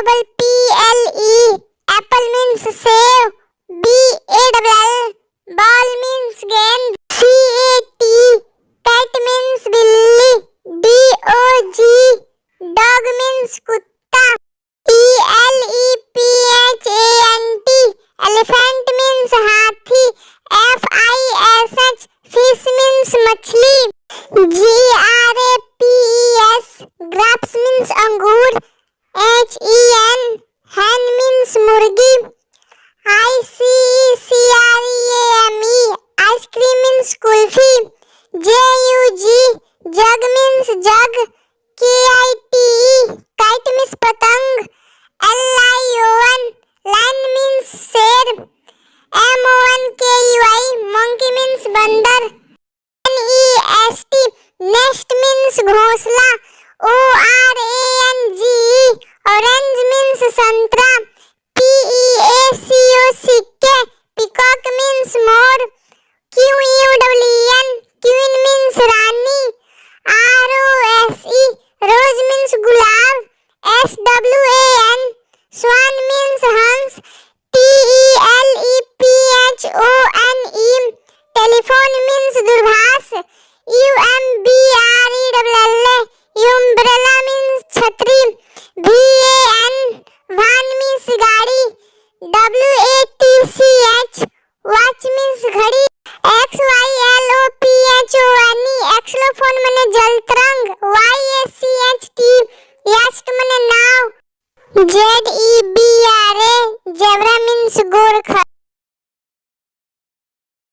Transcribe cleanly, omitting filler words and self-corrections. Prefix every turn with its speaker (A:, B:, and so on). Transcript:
A: double P L E. Apple means save. B A double L. Ball means game. C A T. Cat means billy. D O G. Dog means kutta. E L E P H A N T. Elephant means hathi. F I S H. Fish means machli. G R A P E S. Grapes means angur. H E N. Hen means murgi. I C E C R E A M E. Ice cream means kulfi. J U G. Jug means jug. K I T E. Kite means patang.